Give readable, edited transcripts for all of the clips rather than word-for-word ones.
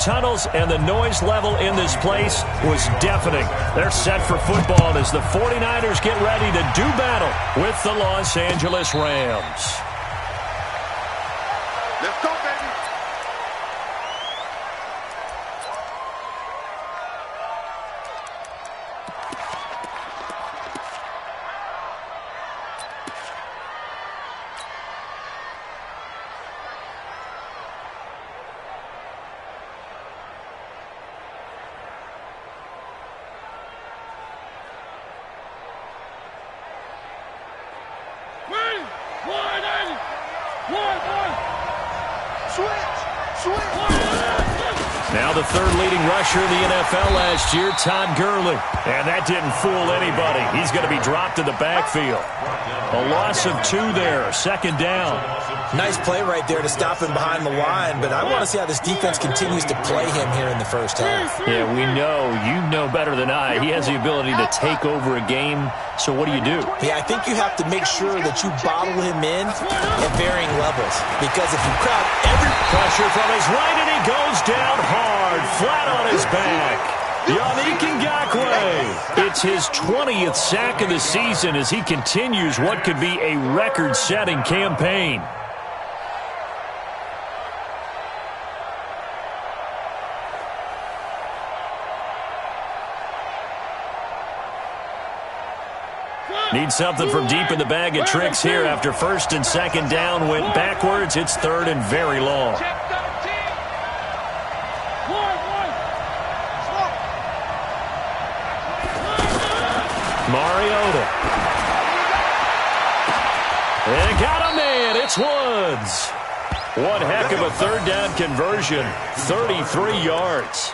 Tunnels, and the noise level in this place was deafening. They're set for football as the 49ers get ready to do battle with the Los Angeles Rams. Let's go, baby. Now the third leading rusher in the NFL last year, Todd Gurley. And that didn't fool anybody. He's going to be dropped in the backfield. A loss of 2 there, second down. Nice play right there to stop him behind the line, but I want to see how this defense continues to play him here in the first half. Yeah, we know. You know better than I. He has the ability to take over a game, so what do you do? Yeah, I think you have to make sure that you bottle him in at varying levels, because if you crowd every... Pressure from his right, and he goes down hard, flat on his back. Yannick Ngakoue. It's his 20th sack of the season as he continues what could be a record-setting campaign. Need something from deep in the bag of tricks here after first and second down went backwards. It's third and very long. Mariota. And got a man. It's Woods. One heck of a third down conversion. 33 yards.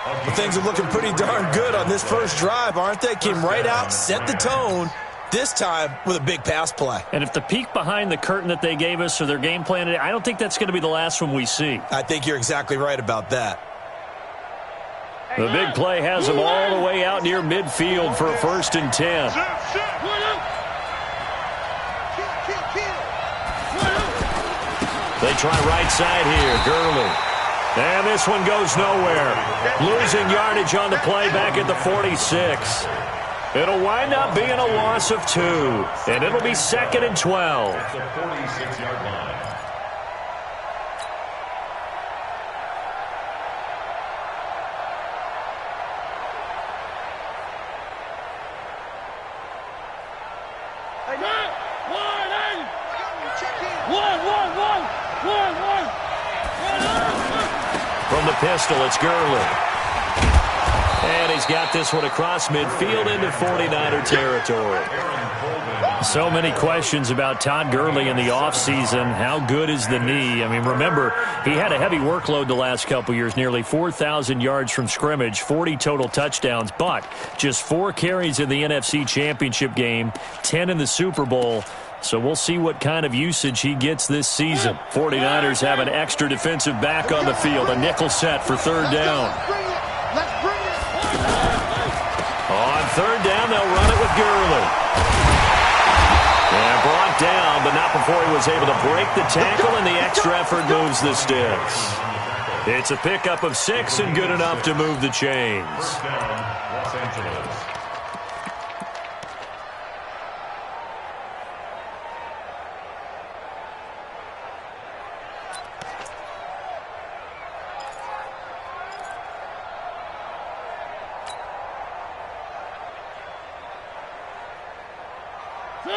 Well, things are looking pretty darn good on this first drive, aren't they? Came right out, set the tone, this time with a big pass play. And if the peek behind the curtain that they gave us or their game plan, I don't think that's going to be the last one we see. I think you're exactly right about that. The big play has them all the way out near midfield for a first and 10. They try right side here, Gurley. And this one goes nowhere. Losing yardage on the play back at the 46. It'll wind up being a loss of 2. And it'll be second and 12. At the 46-yard line. From the pistol, it's Gurley. And he's got this one across midfield into 49er territory. So many questions about Todd Gurley in the offseason. How good is the knee? I mean, remember, he had a heavy workload the last couple years, nearly 4,000 yards from scrimmage, 40 total touchdowns, but just 4 carries in the NFC Championship game, 10 in the Super Bowl. So we'll see what kind of usage he gets this season. 49ers have an extra defensive back on the field, a nickel set for third down. On third down, they'll run it with Gurley. And brought down, but not before he was able to break the tackle, and the extra effort moves the sticks. It's a pickup of 6 and good enough to move the chains. Los Angeles.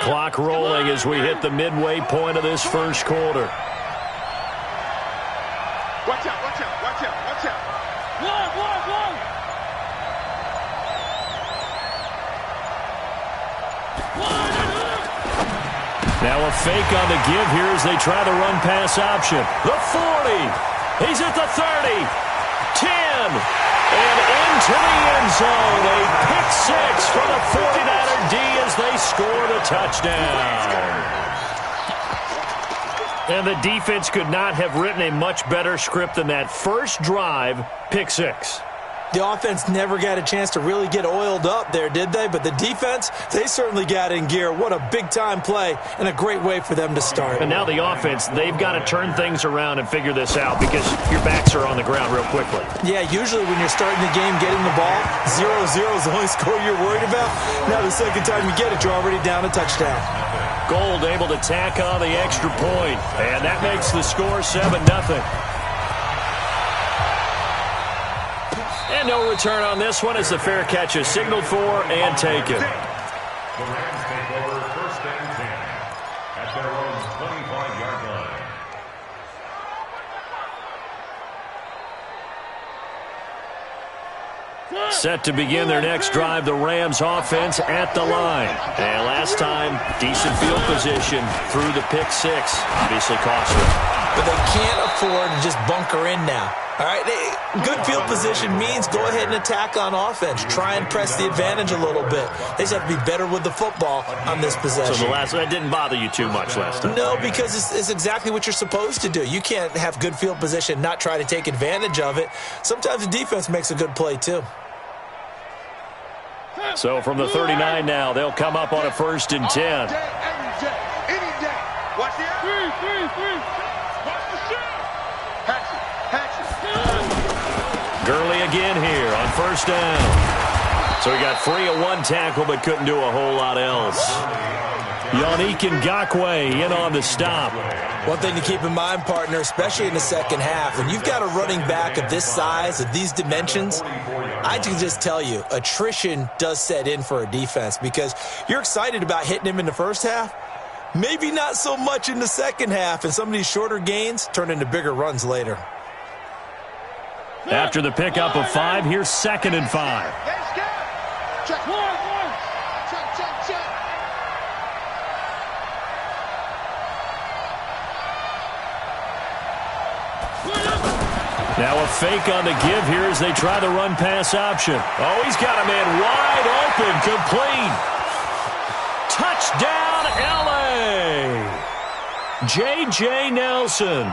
Clock rolling as we hit the midway point of this first quarter. Watch out, watch out, watch out, watch out. Now a fake on the give here as they try the run pass option. The 40. He's at the 30. 10. And into the end zone. A pick 6 from the 49er D as they score the touchdown. And the defense could not have written a much better script than that first drive, pick 6. The offense never got a chance to really get oiled up there, did they? But the defense, they certainly got in gear. What a big-time play and a great way for them to start. And now the offense, they've got to turn things around and figure this out because your backs are on the ground real quickly. Yeah, usually when you're starting the game getting the ball, 0-0 is the only score you're worried about. Now the second time you get it, you're already down a touchdown. Gold able to tack on the extra point, and that makes the score 7-0. And no return on this one as the fair catch is signaled for and taken. The Rams take over 1st and 10 at their own 25-yard line. Set to begin their next drive, the Rams offense at the line. And last time, decent field position through the pick six. Obviously cost them. But they can't afford to just bunker in now. All right, good field position means go ahead and attack on offense. Try and press the advantage a little bit. They just have to be better with the football on this possession. So that didn't bother you too much last time? No, because it's exactly what you're supposed to do. You can't have good field position, not try to take advantage of it. Sometimes the defense makes a good play too. So from the 39 now, they'll come up on a 1st and 10. Any day. Watch the three. Watch the shot. Hatch it. Gurley again here on 1st down. So he got free of one tackle but couldn't do a whole lot else. Yannick Ngakoue in on the stop. One thing to keep in mind, partner, especially in the second half, when you've got a running back of this size, of these dimensions, I can just tell you, attrition does set in for a defense because you're excited about hitting him in the first half, maybe not so much in the second half, and some of these shorter gains turn into bigger runs later. After the pickup of 5, here's 2nd and 5. Let's go. Check. Check. Now a fake on the give here as they try the run-pass option. Oh, he's got a man wide open, complete. Touchdown, L.A. J.J. Nelson.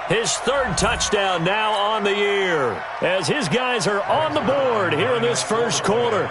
His 3rd touchdown now on the year as his guys are on the board here in this first quarter.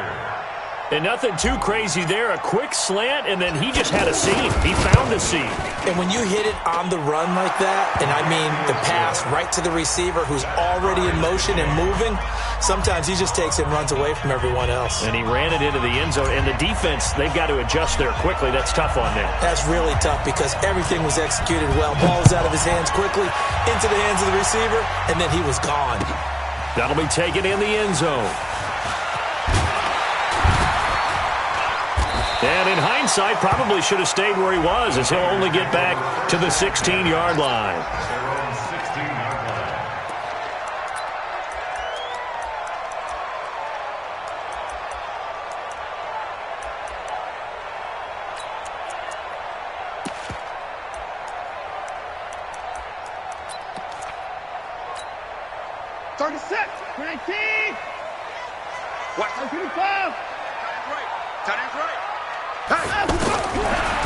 And nothing too crazy there. A quick slant, and then he just had a seam. He found a seam. And when you hit it on the run like that, and I mean the pass right to the receiver who's already in motion and moving, sometimes he just takes it and runs away from everyone else. And he ran it into the end zone. And the defense, they've got to adjust there quickly. That's tough on them. That's really tough because everything was executed well. Ball was out of his hands quickly, into the hands of the receiver, and then he was gone. That'll be taken in the end zone. And in hindsight, probably should have stayed where he was as he'll only get back to the 16-yard line.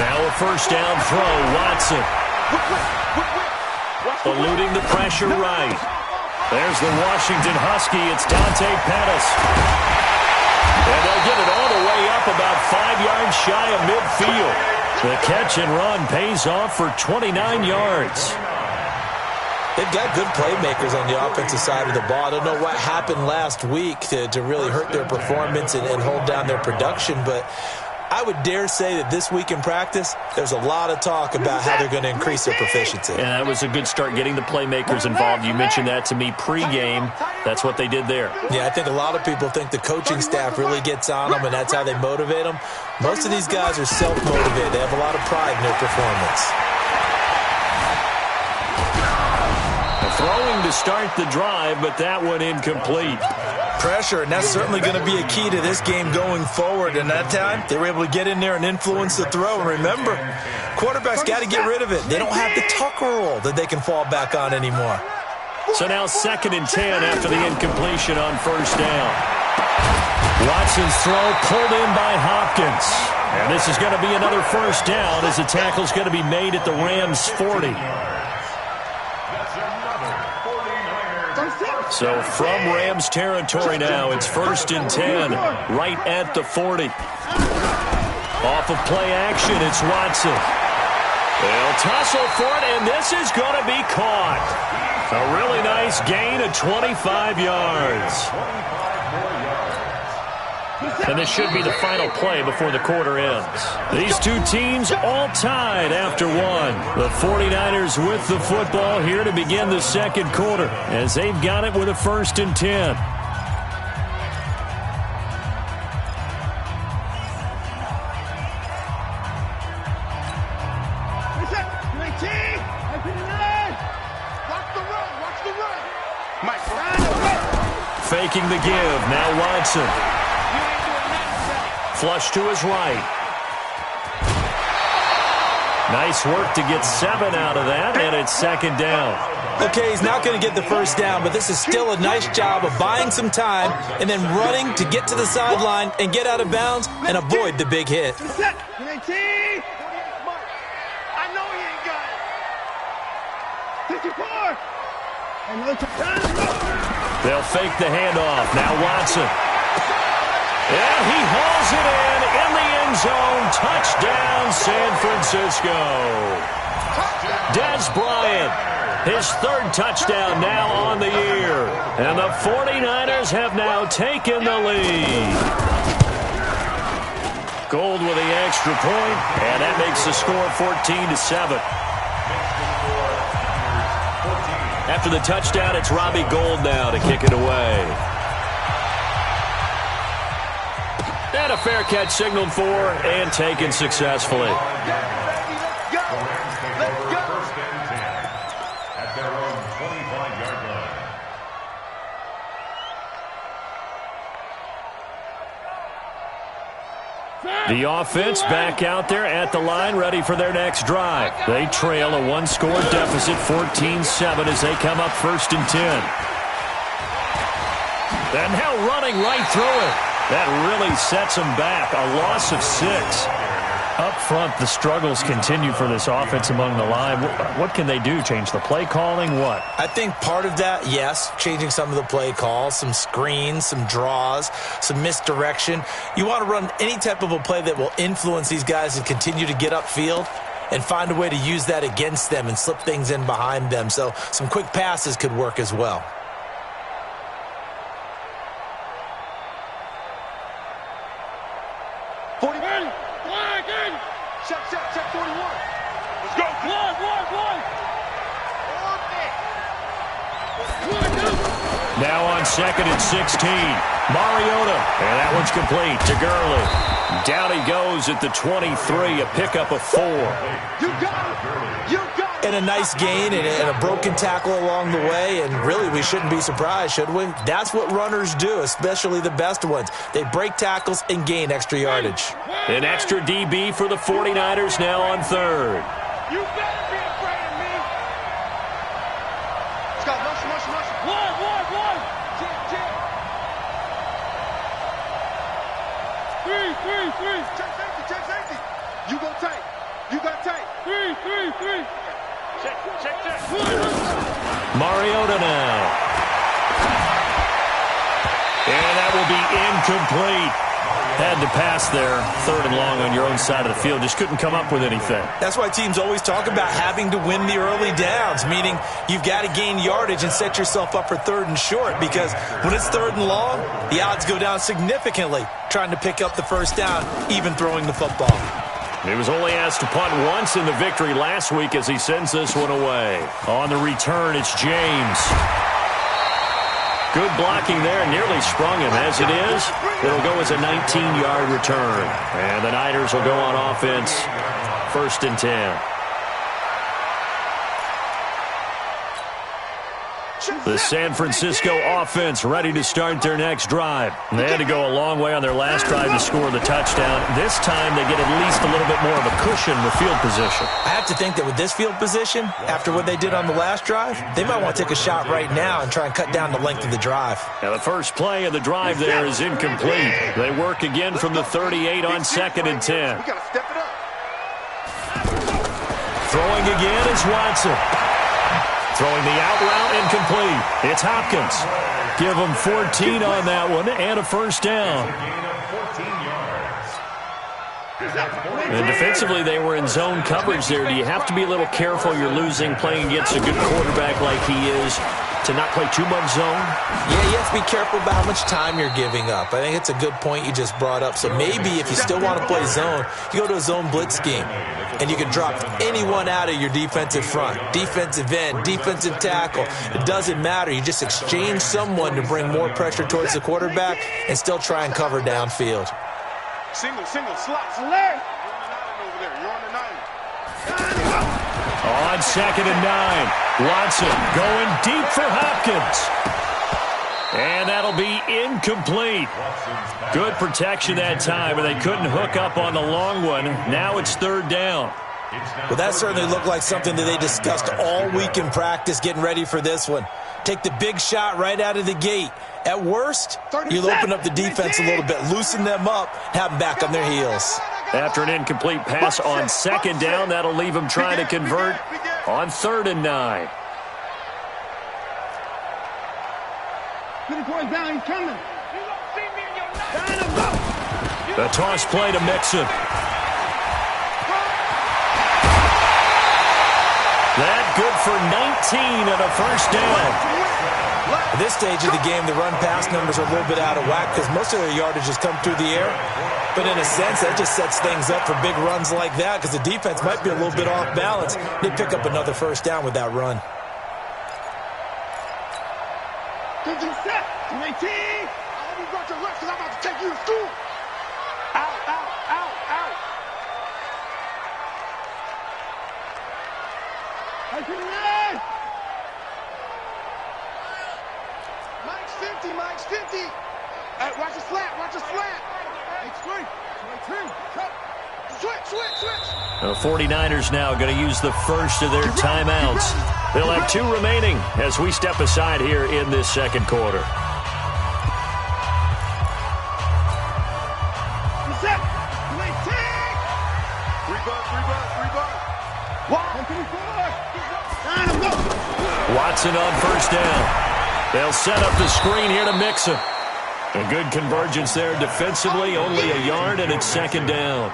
Now a 1st down throw, Watson. Eluding the pressure right. There's the Washington Husky. It's Dante Pettis. And they'll get it all the way up about 5 yards shy of midfield. The catch and run pays off for 29 yards. They've got good playmakers on the offensive side of the ball. I don't know what happened last week to really hurt their performance and hold down their production, but I would dare say that this week in practice, there's a lot of talk about how they're going to increase their proficiency. And that was a good start, getting the playmakers involved. You mentioned that to me pregame. That's what they did there. Yeah, I think a lot of people think the coaching staff really gets on them, and that's how they motivate them. Most of these guys are self-motivated. They have a lot of pride in their performance. Throwing to start the drive, but that one incomplete. Pressure, and that's certainly going to be a key to this game going forward. And that time, they were able to get in there and influence the throw. And remember, quarterbacks got to get rid of it. They don't have the tuck roll that they can fall back on anymore. So now 2nd and 10 after the incompletion on 1st down. Watson's throw pulled in by Hopkins. And this is going to be another 1st down as the tackle's going to be made at the Rams' 40. So from Rams territory now, it's 1st and 10, right at the 40. Off of play action, it's Watson. They'll tussle for it, and this is going to be caught. A really nice gain of 25 yards. And this should be the final play before the quarter ends. These two teams all tied after one. The 49ers with the football here to begin the second quarter as they've got it with a 1st and 10. Faking the give. Now Watson. Flush to his right. Nice work to get 7 out of that, and it's 2nd down. Okay, he's not going to get the 1st down, but this is still a nice job of buying some time and then running to get to the sideline and get out of bounds and avoid the big hit. I know he ain't got it. 54. They'll fake the handoff. Now Watson. And he hauls it in the end zone. Touchdown, San Francisco. Dez Bryant, his 3rd touchdown now on the year. And the 49ers have now taken the lead. Gold with the extra point, and that makes the score 14-7. After the touchdown, it's Robbie Gould now to kick it away. And a fair catch signaled for and taken successfully. The offense back out there at the line, ready for their next drive. They trail a 1-score deficit, 14-7, as they come up 1st and 10. And now running right through it. That really sets them back. A loss of 6. Up front, the struggles continue for this offense among the line. What can they do? Change the play calling? What? I think part of that, yes, changing some of the play calls, some screens, some draws, some misdirection. You want to run any type of a play that will influence these guys and continue to get upfield and find a way to use that against them and slip things in behind them. So some quick passes could work as well. Check 41. Let's go. One. Now on 2nd and 16. Mariota. And that one's complete to Gurley. Down he goes at the 23. A pickup of 4. You got it. And a nice gain and a broken tackle along the way. And really, we shouldn't be surprised, should we? That's what runners do, especially the best ones. They break tackles and gain extra yardage. An extra DB for the 49ers now on 3rd. You better be afraid of me. Let's go. Motion. One. Three. Check safety. You go tight. You got tight. Three. Check. Mariota now. And that will be incomplete. Had to pass there, 3rd and long on your own side of the field. Just couldn't come up with anything. That's why teams always talk about having to win the early downs, meaning you've got to gain yardage and set yourself up for 3rd and short, because when it's 3rd and long, the odds go down significantly trying to pick up the 1st down, even throwing the football. He was only asked to punt once in the victory last week as he sends this one away. On the return, it's James. Good blocking there, nearly sprung him. As it is, it'll go as a 19-yard return. And the Niners will go on offense, 1st and 10. The San Francisco offense ready to start their next drive. They had to go a long way on their last drive to score the touchdown. This time they get at least a little bit more of a cushion with field position. I have to think that with this field position, after what they did on the last drive, they might want to take a shot right now and try and cut down the length of the drive. Now the first play of the drive there is incomplete. They work again from the 38 on 2nd and 10. We got to step it up. Throwing again is Watson. Throwing the out route incomplete. It's Hopkins. Give them 14 on that one and a first down. And defensively, they were in zone coverage there. Do you have to be a little careful you're losing playing against a good quarterback like he is to not play too much zone? Yeah, you have to be careful about how much time you're giving up. I think it's a good point you just brought up. So maybe if you still want to play zone, you go to a zone blitz scheme, and you can drop anyone out of your defensive front, defensive end, defensive tackle. It doesn't matter. You just exchange someone to bring more pressure towards the quarterback and still try and cover downfield. Single, slot. Alert! You're on the 9. On 2nd and 9, Watson going deep for Hopkins. And that'll be incomplete. Good protection that time, and they couldn't hook up on the long one. Now it's 3rd down. Well, that certainly looked like something that they discussed all week in practice getting ready for this one. Take the big shot right out of the gate. At worst, you'll open up the defense a little bit, loosen them up, have them back on their heels. After an incomplete pass on 2nd down, that'll leave them trying to convert on 3rd and 9. Down, he's coming. The toss play to Mixon. That good for 19 and a first down. At this stage of the game, the run-pass numbers are a little bit out of whack because most of their yardage has come through the air. But in a sense, that just sets things up for big runs like that because the defense might be a little bit off balance. They pick up another first down with that run. Good set. 19. I hope you brought your reps because I'm about to take you to school. Out. Mike's 50. Hey, watch the slant. Switch. The 49ers now going to use the first of their timeouts. They'll have 2 remaining as we step aside here in this 2nd quarter. Watson on first down. They'll set up the screen here to Mixon. A good convergence there defensively, only a yard, and it's 2nd down.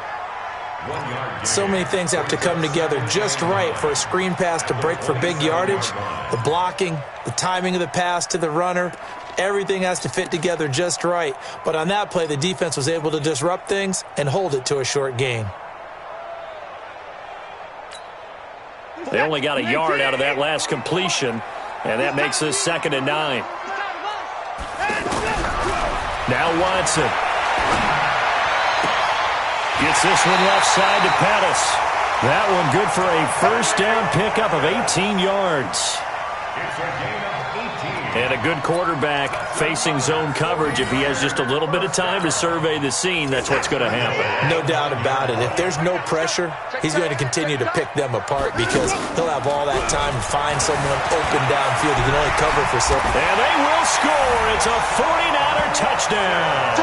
So many things have to come together just right for a screen pass to break for big yardage. The blocking, the timing of the pass to the runner, everything has to fit together just right. But on that play, the defense was able to disrupt things and hold it to a short gain. They only got a yard out of that last completion, and that makes this 2nd and 9. Now Watson. Gets this one left side to Pettis. That one good for a first down pickup of 18 yards. And a good quarterback facing zone coverage. If he has just a little bit of time to survey the scene, that's what's going to happen. No doubt about it. If there's no pressure, he's going to continue to pick them apart because he'll have all that time to find someone open downfield. He can only cover for so. And they will score. It's a 49er touchdown.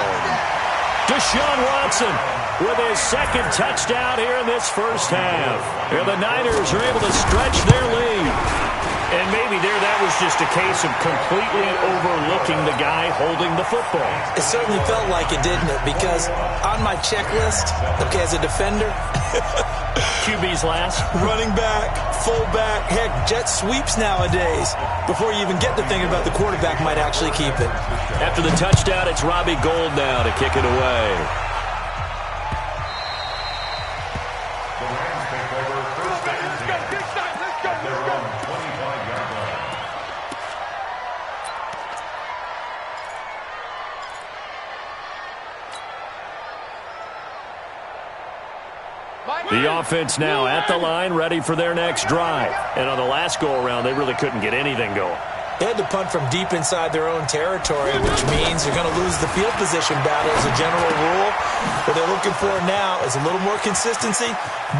Deshaun Watson with his 2nd touchdown here in this first half. And the Niners are able to stretch their lead. And maybe that was just a case of completely overlooking the guy holding the football. It certainly felt like it, didn't it? Because on my checklist, okay, as a defender, QB's last. Running back, fullback, heck, jet sweeps nowadays. Before you even get to thinking about the quarterback might actually keep it. After the touchdown, it's Robbie Gould now to kick it away. The offense now at the line, ready for their next drive. And on the last go-around, they really couldn't get anything going. They had to punt from deep inside their own territory, which means you're going to lose the field position battle as a general rule. What they're looking for now is a little more consistency,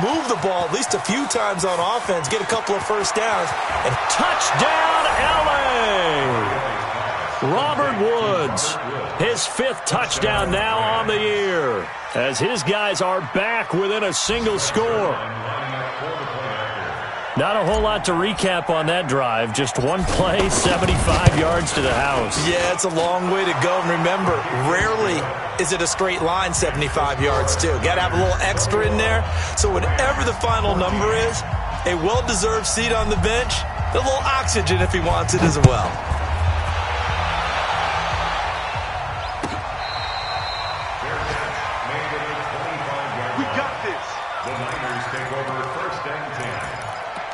move the ball at least a few times on offense, get a couple of first downs, and touchdown, L.A.! Robert Woods, his 5th touchdown now on the year, as his guys are back within a single score. Not a whole lot to recap on that drive. Just one play, 75 yards to the house. Yeah, it's a long way to go. And remember, rarely is it a straight line 75 yards, too. Got to have a little extra in there. So whatever the final number is, a well-deserved seat on the bench, a little oxygen if he wants it as well. We got this. The Niners take over 1st and 10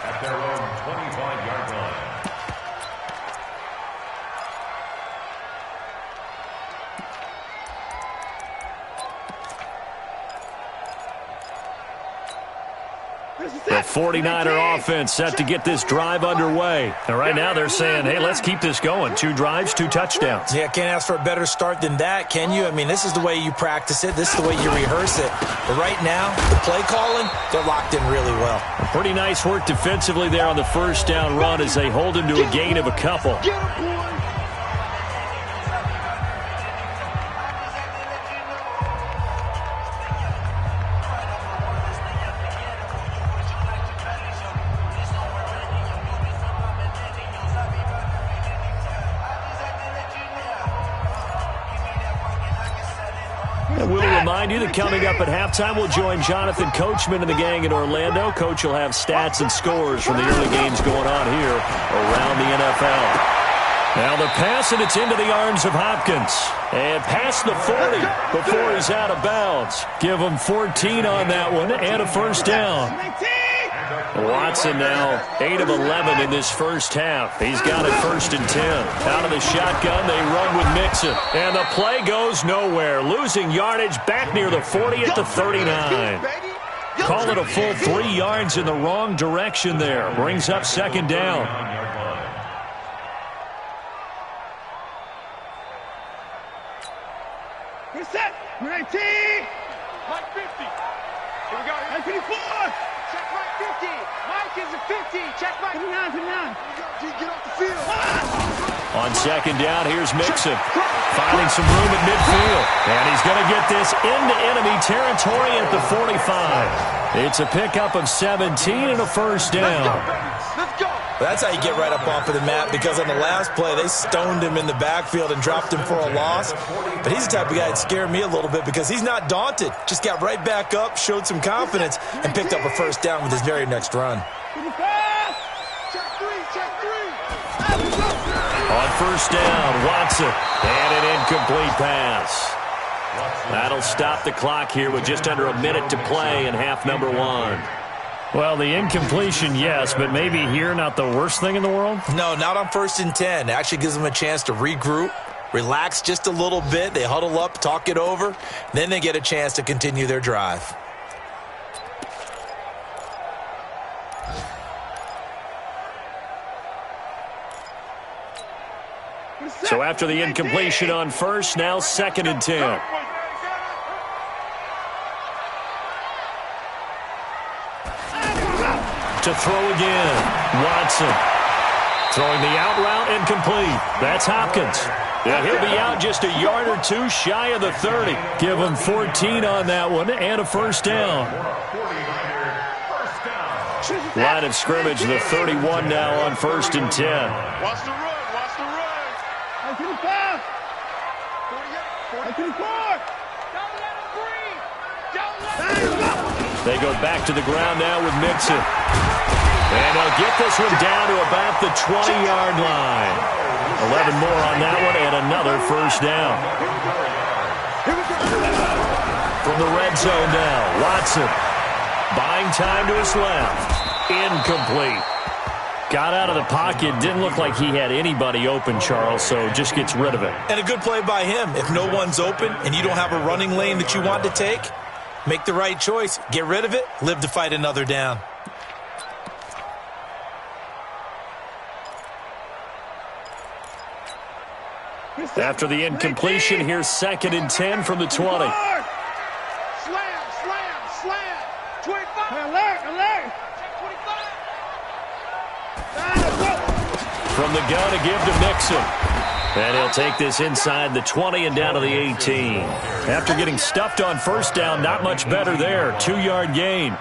at their own 25-yard line. The 49er offense set to get this drive underway. And right now they're saying, hey, let's keep this going. 2 drives, 2 touchdowns. Yeah, can't ask for a better start than that, can you? I mean, this is the way you practice it. This is the way you rehearse it. But right now, the play calling, they're locked in really well. Pretty nice work defensively there on the first down run as they hold him to a gain of a couple. Get him, boy. And we'll remind you that coming up at halftime, we'll join Jonathan Coachman and the gang in Orlando. Coach will have stats and scores from the early games going on here around the NFL. Now the pass, and it's into the arms of Hopkins. And past the 40 before he's out of bounds. Give him 14 on that one and a first down. Watson now 8 of 11 in this first half. He's got it 1st and 10. Out of the shotgun, they run with Mixon. And the play goes nowhere. Losing yardage back near the 40 at the 39. Call it a full 3 yards in the wrong direction there. Brings up 2nd down. We're set. 19. Mike 50. Here we go. 54. Check Mike 50. Mike is a 50. Check Mike. 59. 59. Get off the field. On 2nd down, here's Mixon. Finding some room at midfield. And he's going to get this into enemy territory at the 45. It's a pickup of 17 and a first down. Let's go. That's how you get right up off of the mat, because on the last play, they stoned him in the backfield and dropped him for a loss. But he's the type of guy that scared me a little bit because he's not daunted. Just got right back up, showed some confidence, and picked up a first down with his very next run. Check 3. Check 3. On first down, Watson. And an incomplete pass. That'll stop the clock here with just under a minute to play in half number 1. Well, the incompletion, yes, but maybe here not the worst thing in the world? No, not on 1st and 10. It actually gives them a chance to regroup, relax just a little bit. They huddle up, talk it over. Then they get a chance to continue their drive. So after the incompletion on first, now 2nd and 10. To throw again, Watson. Throwing the out route incomplete. That's Hopkins. Yeah, he'll be out just a yard or 2 shy of the 30. Give him 14 on that one and a first down. Line of scrimmage, the 31 now on 1st and 10. Watch the run. Watch the run. 45. 48. 54. Don't let him breathe. Don't let him breathe. They go back to the ground now with Mixon. And they'll get this one down to about the 20-yard line. 11 more on that one and another first down. From the red zone now, Watson. Buying time to his left. Incomplete. Got out of the pocket. Didn't look like he had anybody open, Charles, so just gets rid of it. And a good play by him. If no one's open and you don't have a running lane that you want to take, make the right choice. Get rid of it. Live to fight another down. After the incompletion, here's 2nd and 10 from the 20. Slam, slam, slam. 25. Alert, alert. Check 25. From the gun to give to Mixon. And he'll take this inside the 20 and down to the 18. After getting stuffed on first down, not much better there. 2-yard gain.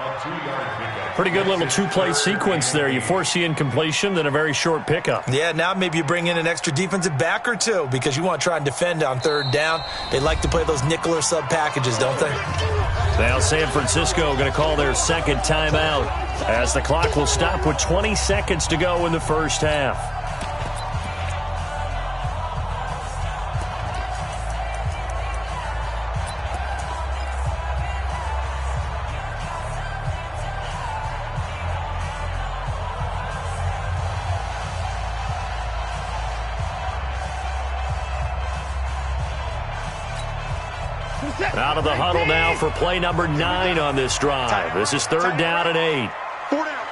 Pretty good little two-play sequence there. You force the incompletion, then a very short pickup. Yeah, now maybe you bring in an extra defensive back or two because you want to try and defend on third down. They like to play those nickel or sub packages, don't they? Now San Francisco going to call their second timeout as the clock will stop with 20 seconds to go in the first half. Out of the huddle now for play number 9 on this drive. This is third down and 8. 4 down.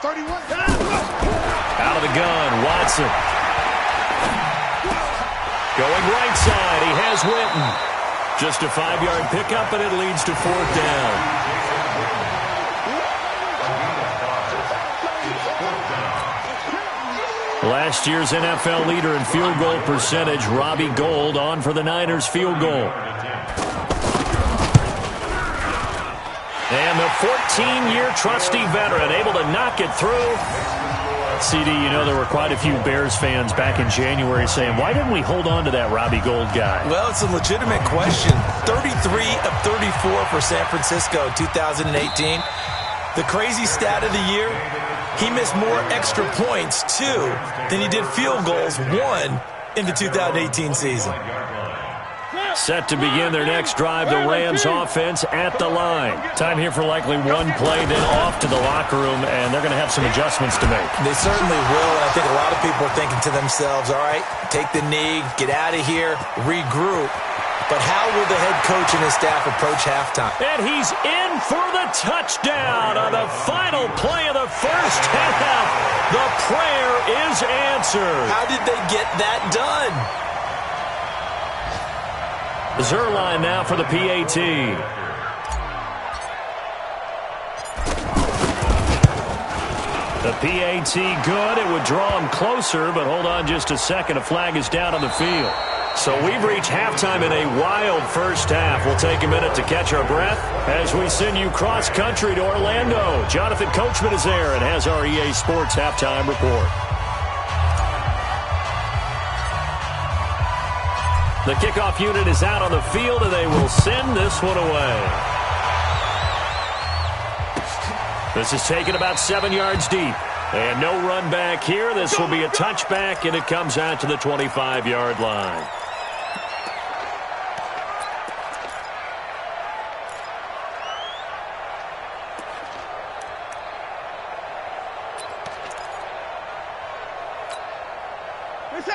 31. Out of the gun, Watson. Going right side, he has Witten. Just a 5-yard pickup, and it leads to fourth down. Last year's NFL leader in field goal percentage, Robbie Gould, on for the Niners field goal. And the 14-year trusty veteran able to knock it through. CD, you know there were quite a few Bears fans back in January saying, why didn't we hold on to that Robbie Gould guy? Well, it's a legitimate question. 33 of 34 for San Francisco 2018. The crazy stat of the year, he missed more extra points, 2, than he did field goals, 1, in the 2018 season. Set to begin their next drive, the Rams offense at the line. Time here for likely one play, then off to the locker room, and they're going to have some adjustments to make. They certainly will, and I think a lot of people are thinking to themselves, all right, take the knee, get out of here, regroup. But how will the head coach and his staff approach halftime? And he's in for the touchdown on the final play of the first half. The prayer is answered. How did they get that done? Zerline now for the PAT. The PAT good. It would draw him closer, but hold on just a second. A flag is down on the field. So we've reached halftime in a wild first half. We'll take a minute to catch our breath as we send you cross-country to Orlando. Jonathan Coachman is there and has our EA Sports halftime report. The kickoff unit is out on the field, and they will send this one away. This is taken about 7 yards deep. And no run back here. This will be a touchback, and it comes out to the 25-yard line.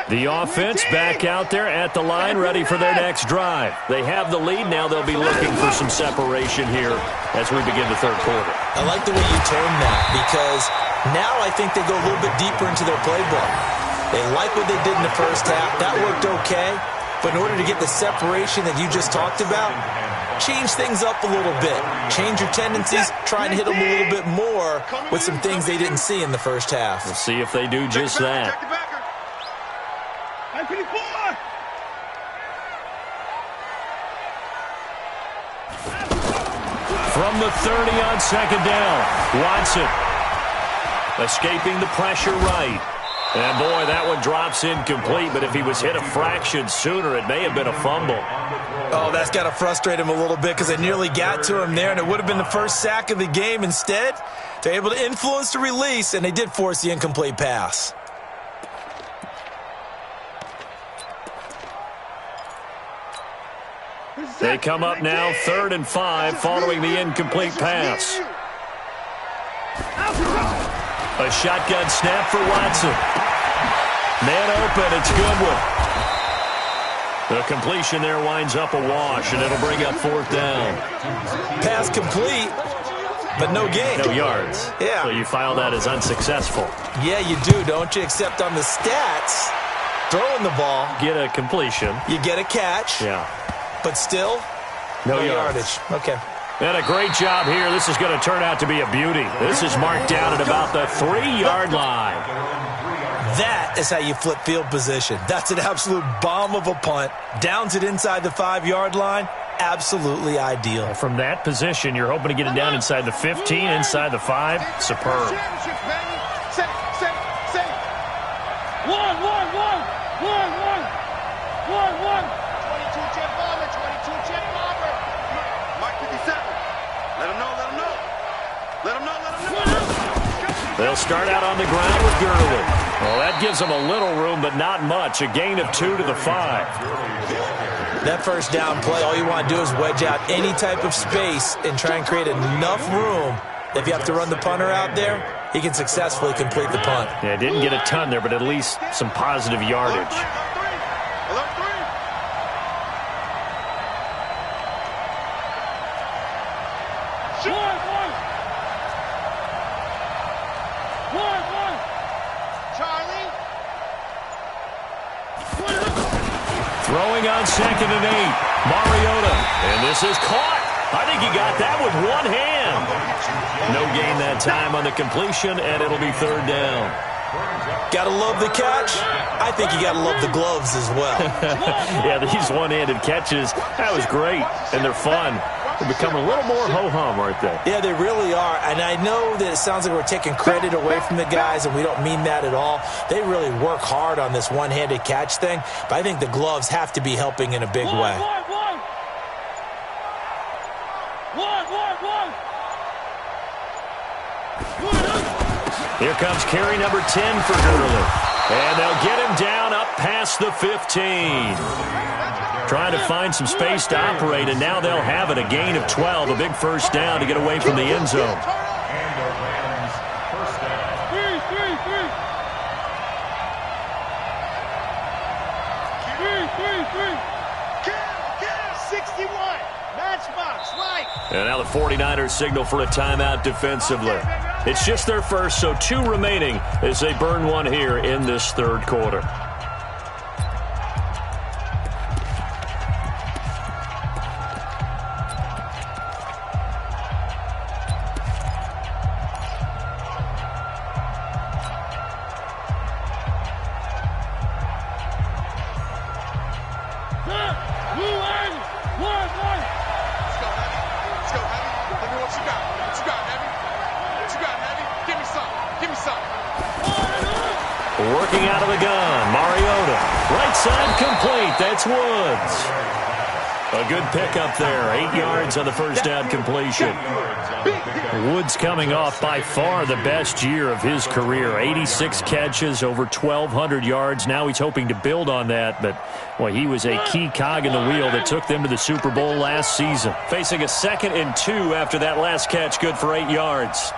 The offense back out there at the line, ready for their next drive. They have the lead. Now they'll be looking for some separation here as we begin the third quarter. I like the way you termed that because now I think they go a little bit deeper into their playbook. They like what they did in the first half. That worked okay. But in order to get the separation that you just talked about, change things up a little bit. Change your tendencies. Try and hit them a little bit more with some things they didn't see in the first half. We'll see if they do just that. From the 30 on second down, Watson escaping the pressure right. And, boy, that one drops incomplete, but if he was hit a fraction sooner, it may have been a fumble. Oh, that's got to frustrate him a little bit because they nearly got to him there, and it would have been the first sack of the game. Instead, they're able to influence the release, and they did force the incomplete pass. They come up now, 3rd and 5, following the incomplete pass. A shotgun snap for Watson. Man open, it's Goodwin. The completion there winds up a wash, and it'll bring up 4th down. Pass complete, but no gain. No yards. Yeah. So you file that as unsuccessful. Yeah, you do, don't you? Except on the stats, throwing the ball. Get a completion. You get a catch. Yeah. But still, no yardage. Okay. And a great job here. This is going to turn out to be a beauty. This is marked down at about the 3-yard line. That is how you flip field position. That's an absolute bomb of a punt. Downs it inside the 5-yard line. absolutely ideal. From that position, you're hoping to get it down inside the 15, inside the 5. Superb. One. 22-chip bomber, 22-chip bomber. Mike 57. Let him know. They'll start out on the ground with Gurley. Well, that gives them a little room, but not much. A gain of 2 to the 5. That first down play, all you want to do is wedge out any type of space and try and create enough room. If you have to run the punter out there, he can successfully complete the punt. Yeah, didn't get a ton there, but at least some positive yardage. Alert 3. Charlie. Throwing on 2nd and 8. Mariota. And this is caught. I think he got that with one hand. No gain that time on the completion, and it'll be 3rd down. Gotta love the catch. I think you gotta love the gloves as well. Yeah, these one-handed catches, that was great, and they're fun. They're becoming a little more ho-hum, aren't they? Yeah, they really are. And I know that it sounds like we're taking credit away from the guys, and we don't mean that at all. They really work hard on this one-handed catch thing, but I think the gloves have to be helping in a big way. Here comes carry number 10 for Gurley. And they'll get him down up past the 15. Trying to find some space to operate, and now they'll have it. A gain of 12, a big first down to get away from the end zone. And the Rams first down. 61. Matchbox, right. And now the 49ers signal for a timeout defensively. It's just their first, so 2 remaining as they burn one here in this 3rd quarter. Working out of the gun, Mariota. Right side complete. That's Woods. A good pickup there. 8 yards on the first down completion. Woods coming off by far the best year of his career. 86 catches, over 1,200 yards. Now he's hoping to build on that, but well, he was a key cog in the wheel that took them to the Super Bowl last season. Facing a 2nd and 2 after that last catch, good for 8 yards.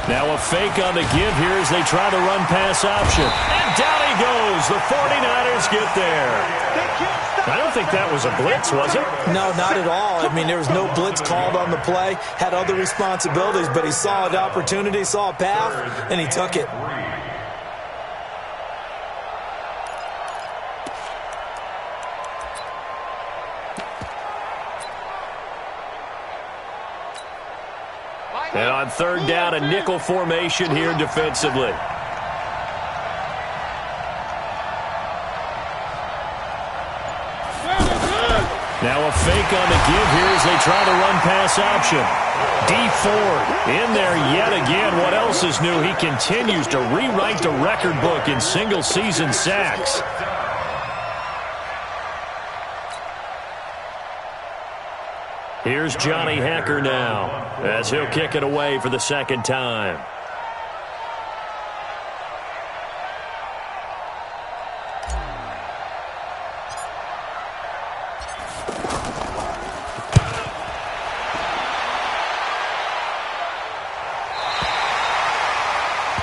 Now a fake on the give here as they try the run-pass option. And down he goes. The 49ers get there. I don't think that was a blitz, was it? No, not at all. I mean, there was no blitz called on the play. Had other responsibilities, but he saw an opportunity, saw a path, and he took it. And on 3rd down, a nickel formation here defensively. Now a fake on the give here as they try the run-pass option. D Ford in there yet again. What else is new? He continues to rewrite the record book in single-season sacks. Here's Johnny Hacker now as he'll kick it away for the 2nd time.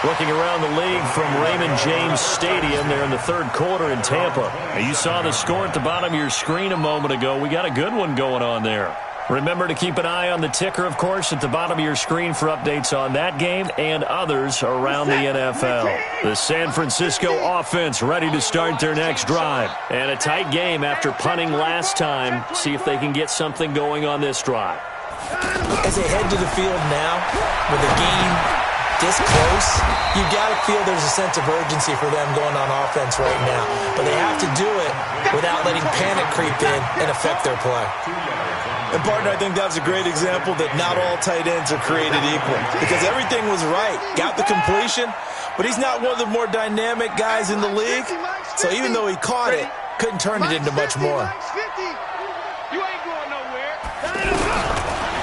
Looking around the league from Raymond James Stadium there in the 3rd quarter in Tampa. You saw the score at the bottom of your screen a moment ago. We got a good one going on there. Remember to keep an eye on the ticker, of course, at the bottom of your screen for updates on that game and others around the NFL. The San Francisco offense ready to start their next drive. And a tight game after punting last time. See if they can get something going on this drive. As they head to the field now with a gain this close, you got to feel there's a sense of urgency for them going on offense right now. But they have to do it without letting panic creep in and affect their play. And, partner, I think that was a great example that not all tight ends are created equal because everything was right. Got the completion, but he's not one of the more dynamic guys in the league. So even though he caught it, couldn't turn it into much more.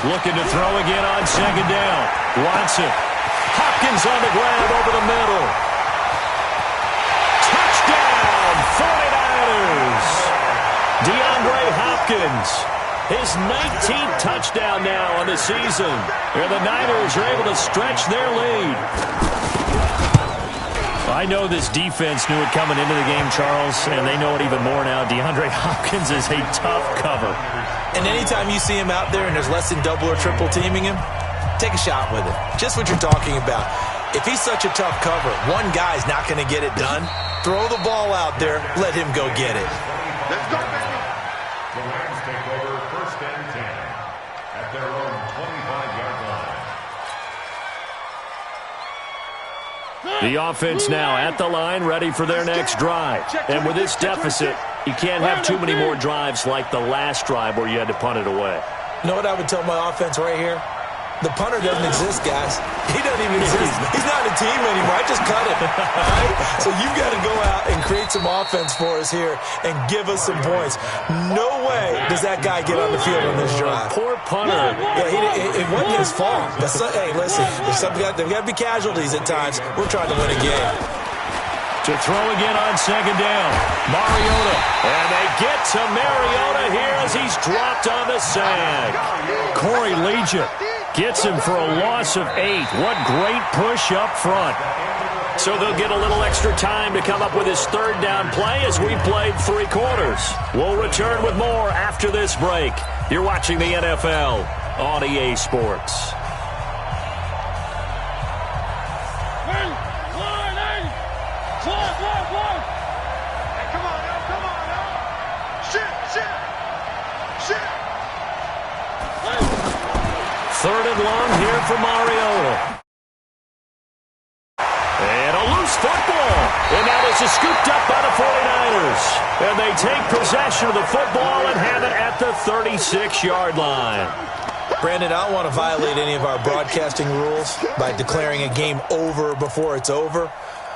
Looking to throw again on second down. Watson. Hopkins on the grab over the middle. Touchdown, 49ers. DeAndre Hopkins. His 19th touchdown now on the season. And the Niners are able to stretch their lead. I know this defense knew it coming into the game, Charles, and they know it even more now. DeAndre Hopkins is a tough cover. And anytime you see him out there and there's less than double or triple teaming him, take a shot with it. Just what you're talking about. If he's such a tough cover, one guy's not going to get it done. Throw the ball out there. Let him go get it. Let's go, baby. The Rams take over first and 10 at their own 25-yard line. The offense now at the line, ready for their next drive. And with this deficit, you can't have too many more drives like the last drive where you had to punt it away. You know what I would tell my offense right here? The punter doesn't exist, guys. He doesn't even exist. He's not a team anymore. I just cut him. All right? So you've got to go out and create some offense for us here and give us some points. No way does that guy get on the field on this drive. Poor punter. Yeah, it wasn't his fault. But hey, listen, there's got to be casualties at times. We're trying to win a game. To throw again on second down. Mariota. And they get to Mariota here as he's dropped on the sag. Corey Legion gets him for a loss of 8. What great push up front. So they'll get a little extra time to come up with his third down play as we played 3 quarters. We'll return with more after this break. You're watching the NFL on EA Sports. Third and long here for Mariota. And a loose football. And now this is scooped up by the 49ers. And they take possession of the football and have it at the 36-yard line. Brandon, I don't want to violate any of our broadcasting rules by declaring a game over before it's over.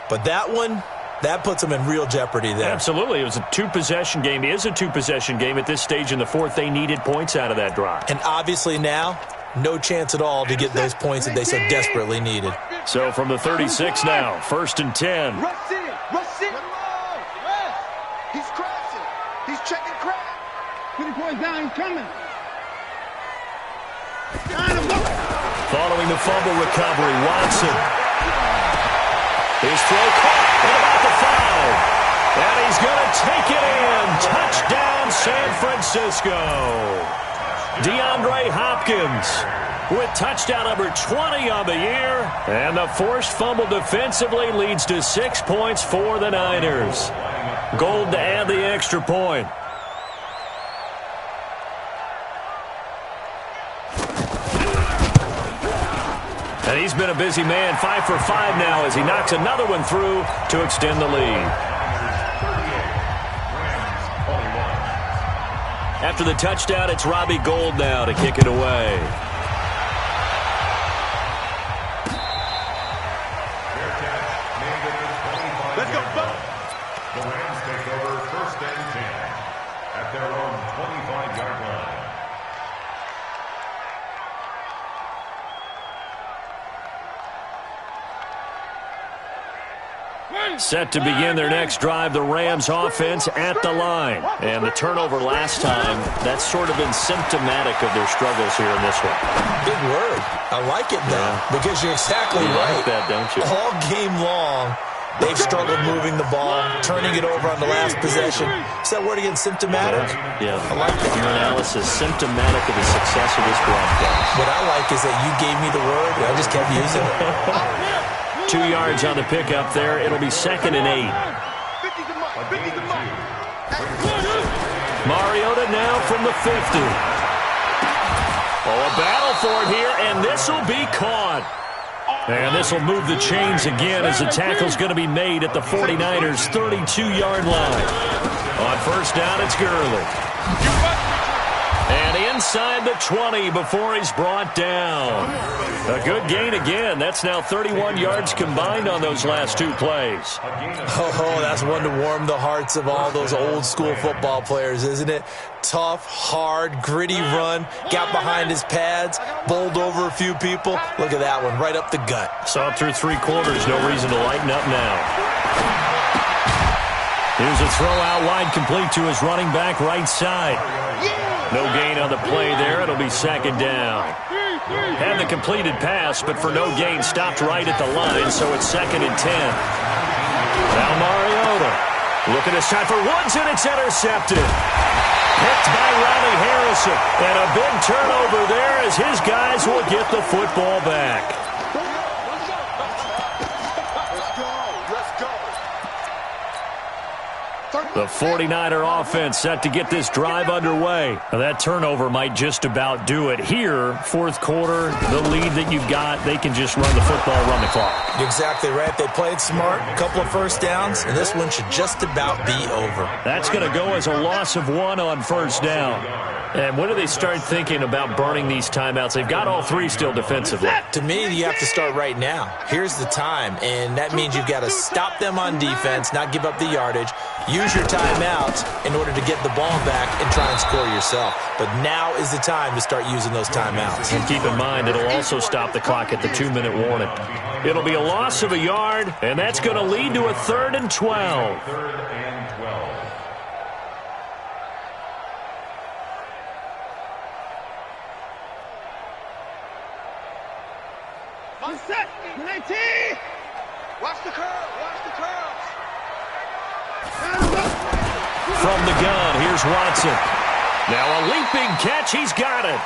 But that one, that puts them in real jeopardy there. Absolutely. It was a 2-possession game. It is a 2-possession game at this stage in the fourth. They needed points out of that drive. And obviously now, no chance at all to get those points that they so desperately needed. So from the 36 now, first and 10. Rush in. He's crossing. He's checking crap. 20 points down, he's coming. Following the fumble recovery, Watson. His throw caught at about the 5. And he's going to take it in. Touchdown, San Francisco. DeAndre Hopkins with touchdown number 20 on the year. And the forced fumble defensively leads to 6 points for the Niners. Gold to add the extra point. And he's been a busy man, 5 for 5 now as he knocks another one through to extend the lead. After the touchdown, it's Robbie Gould now to kick it away. Let's go, Buck. The Rams take over first and 10 at their own 25-yard line. Set to begin their next drive, the Rams offense at the line. And the turnover last time, that's sort of been symptomatic of their struggles here in this one. Big word. I like it, though, because you're exactly You right. like that, don't you? All game long, they've struggled moving the ball, turning it over on the last possession. Is that word again, symptomatic? Yeah. I like that. Your analysis, symptomatic of the success of this broadcast. What I like is that you gave me the word, and I just kept using it. 2 yards on the pickup there. It'll be second and 8. 50 to Mike. 50 to Mike. Mariota now from the 50. Oh, a battle for it here, and this will be caught. And this will move the chains again as the tackle's going to be made at the 49ers' 32-yard line. On first down, it's Gurley. And inside the 20 before he's brought down. A good gain again. That's now 31 yards combined on those last two plays. Oh, that's one to warm the hearts of all those old-school football players, isn't it? Tough, hard, gritty run. Got behind his pads, bowled over a few people. Look at that one, right up the gut. Saw it through three quarters. No reason to lighten up now. Here's a throw out wide, complete to his running back right side. No gain on the play there. It'll be second down. Had the completed pass, but for no gain, stopped right at the line, so it's 2nd and 10. Now Mariota looking this time for Woods, and it's intercepted. Picked by Ronnie Harrison. And a big turnover there as his guys will get the football back. The 49er offense set to get this drive underway. Now that turnover might just about do it. Here, fourth quarter, the lead that you've got, they can just run the football, run the clock. Exactly right. They played smart, a couple of first downs, and this one should just about be over. That's going to go as a loss of 1 on first down. And when do they start thinking about burning these timeouts? They've got all three still defensively. To me, you have to start right now. Here's the time, and that means you've got to stop them on defense, not give up the yardage, use your timeouts in order to get the ball back and try and score yourself. But now is the time to start using those timeouts. And keep in mind, it'll also stop the clock at the 2-minute warning. It'll be a loss of a yard, and that's going to lead to a 3rd and 12. 3rd and 12. On set, 19. Watch the curve. Watch the curves. From the gun, here's Watson. Now a leaping catch, he's got it.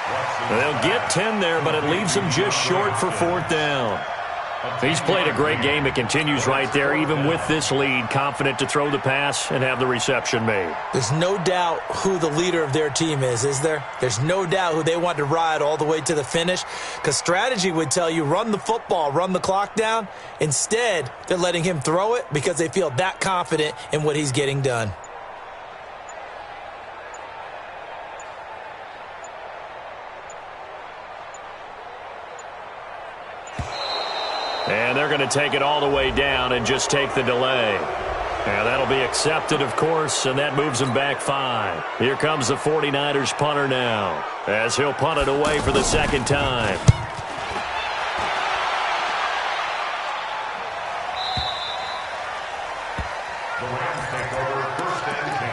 They'll get 10 there, but it leaves him just short for 4th down. He's played a great game. It continues right there, even with this lead, confident to throw the pass and have the reception made. There's no doubt who the leader of their team is there? There's no doubt who they want to ride all the way to the finish, because strategy would tell you run the football, run the clock down. Instead, they're letting him throw it because they feel that confident in what he's getting done. And they're going to take it all the way down and just take the delay. And that'll be accepted, of course, and that moves them back 5. Here comes the 49ers punter now, as he'll punt it away for the second time. The Rams take over 1st and 10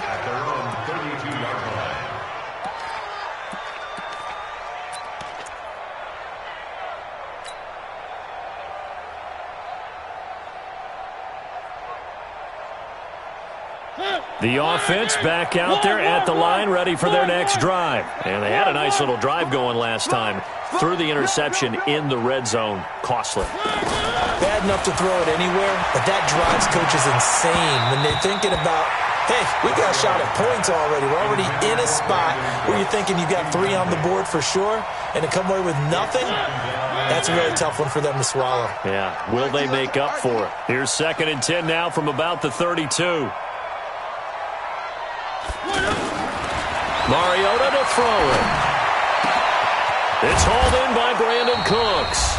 at their own 32-yard line. The offense back out there at the line, ready for their next drive. And they had a nice little drive going last time. Threw the interception in the red zone. Costly. Bad enough to throw it anywhere, but that drives coaches insane when they're thinking about, hey, we got a shot at points already. We're already in a spot where you're thinking you got 3 on the board for sure, and to come away with nothing, that's a really tough one for them to swallow. Yeah, will they make up for it? Here's 2nd and 10 now from about the 32. Mariota to throw it. It's hauled in by Brandon Cooks.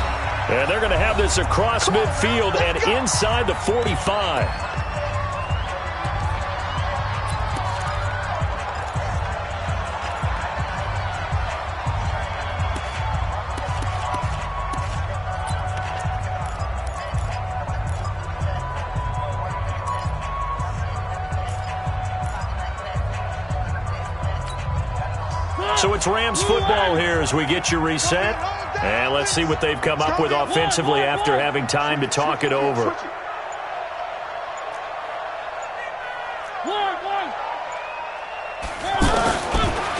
And they're going to have this across midfield and inside the 45. So it's Rams football here as we get you reset. And let's see what they've come up with offensively after having time to talk it over.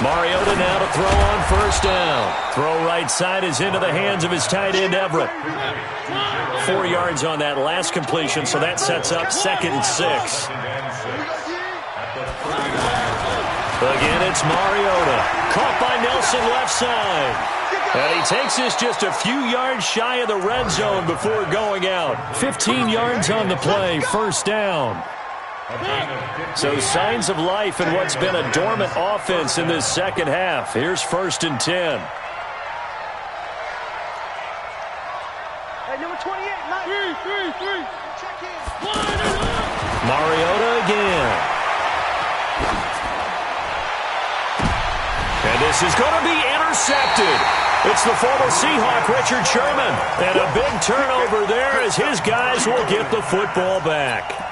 Mariota now to throw on first down. Throw right side is into the hands of his tight end, Everett. 4 yards on that last completion, so that sets up 2nd and 6. Again, it's Mariota. caught by Nelson left side. And he takes this just a few yards shy of the red zone before going out. 15 yards on the play, first down. So signs of life in what's been a dormant offense in this second half. Here's 1st and 10. Hey, number 28, three. Check in. Mariota again. And this is going to be intercepted. It's the former Seahawk, Richard Sherman. And a big turnover there as his guys will get the football back.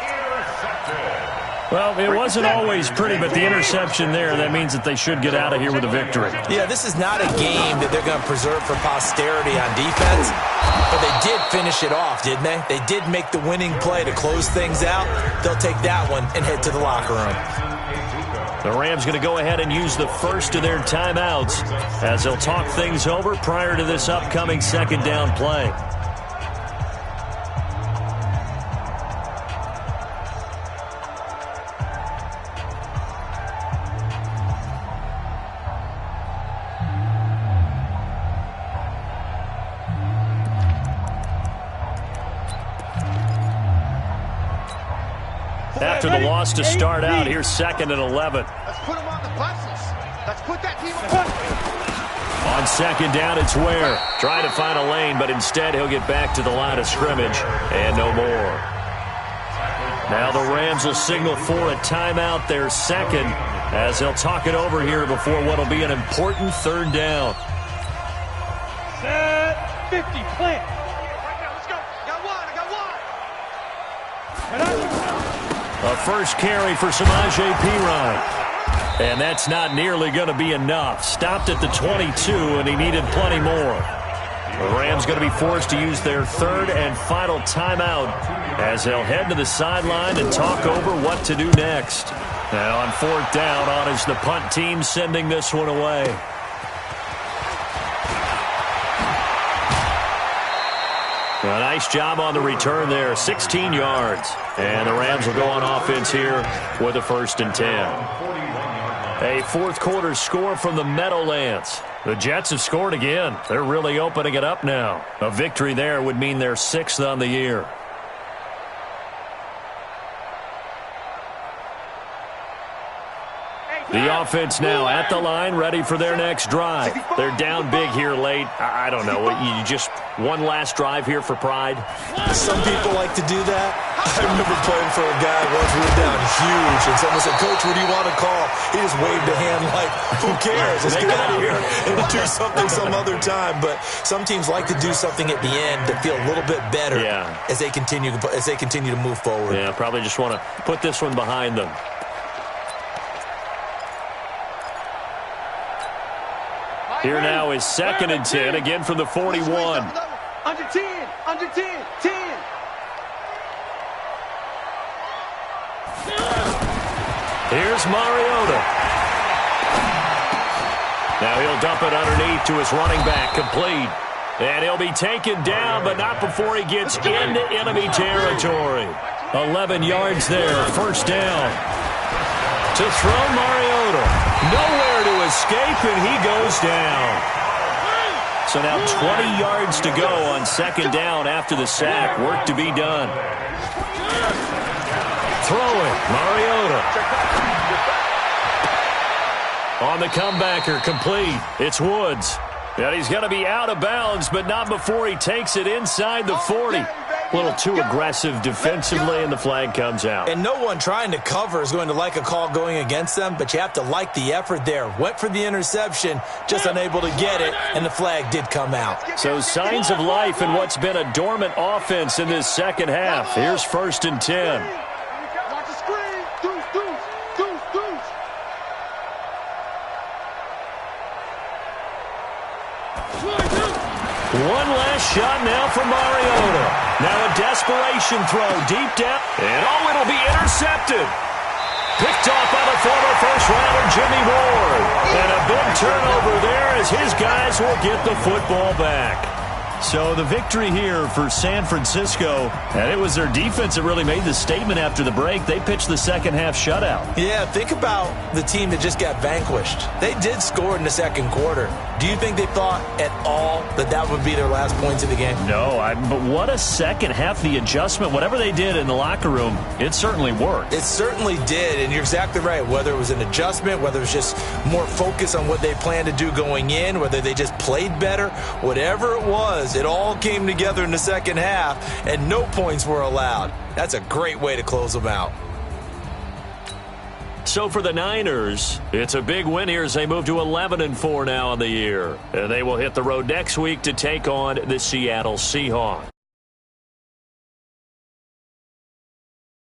Well, it wasn't always pretty, but the interception there, that means that they should get out of here with a victory. Yeah, this is not a game that they're going to preserve for posterity on defense, but they did finish it off, didn't they? They did make the winning play to close things out. They'll take that one and head to the locker room. The Rams going to go ahead and use the first of their timeouts as they'll talk things over prior to this upcoming second down play. After the loss to start out, here's 2nd and 11. Let's put them on the buses. Let's put that team on. On 2nd down, it's Ware. Trying to find a lane, but instead he'll get back to the line of scrimmage and no more. Now the Rams will signal for a timeout, their second, as they'll talk it over here before what will be an important 3rd down. Set 50, plant. Let's go. Got one. I got one. A first carry for Samaje Perine. And that's not nearly going to be enough. Stopped at the 22, and he needed plenty more. The Rams going to be forced to use their 3rd and final timeout as they'll head to the sideline and talk over what to do next. Now on 4th down, on is the punt team sending this one away. A nice job on the return there, 16 yards. And the Rams will go on offense here with a 1st and 10. A 4th quarter score from the Meadowlands. The Jets have scored again. They're really opening it up now. A victory there would mean they're 6th on the year. The offense now at the line, ready for their next drive. They're down big here late. I don't know. You just one last drive here for pride? Some people like to do that. I remember playing for a guy once. We were down huge, and someone said, "Coach, what do you want to call?" He just waved a hand like, "Who cares? Let's get out of here and do something some other time." But some teams like to do something at the end to feel a little bit better as they continue to move forward. Yeah, probably just want to put this one behind them. Here now is 2nd and 10, again from the 41. Under 10, 10. Here's Mariota. Now he'll dump it underneath to his running back, complete. And he'll be taken down, but not before he gets into enemy territory. 11 yards there, 1st down. To throw Mariota. Nowhere to escape, and he goes down. So now 20 yards to go on 2nd down after the sack. Work to be done. Throwing, Mariota. On the comebacker, complete. It's Woods. And he's going to be out of bounds, but not before he takes it inside the 40. A little too aggressive defensively, and the flag comes out. And no one trying to cover is going to like a call going against them, but you have to like the effort there. Went for the interception, just unable to get it, and the flag did come out. So signs of life in what's been a dormant offense in this second half. Here's 1st and 10. Watch the screen. Deuce. One last shot now from Mariota. Now a desperation throw deep down. And it'll be intercepted. Picked off by the former first-rounder Jimmy Ward. And a big turnover there as his guys will get the football back. So the victory here for San Francisco, and it was their defense that really made the statement after the break. They pitched the second half shutout. Yeah, think about the team that just got vanquished. They did score in the second quarter. Do you think they thought at all that that would be their last points of the game? No, but what a second half. The adjustment, whatever they did in the locker room, it certainly worked. It certainly did, and you're exactly right. Whether it was an adjustment, whether it was just more focus on what they planned to do going in, whether they just played better, whatever it was, it all came together in the second half, and no points were allowed. That's a great way to close them out. So for the Niners, it's a big win here as they move to 11-4 now on the year. And they will hit the road next week to take on the Seattle Seahawks.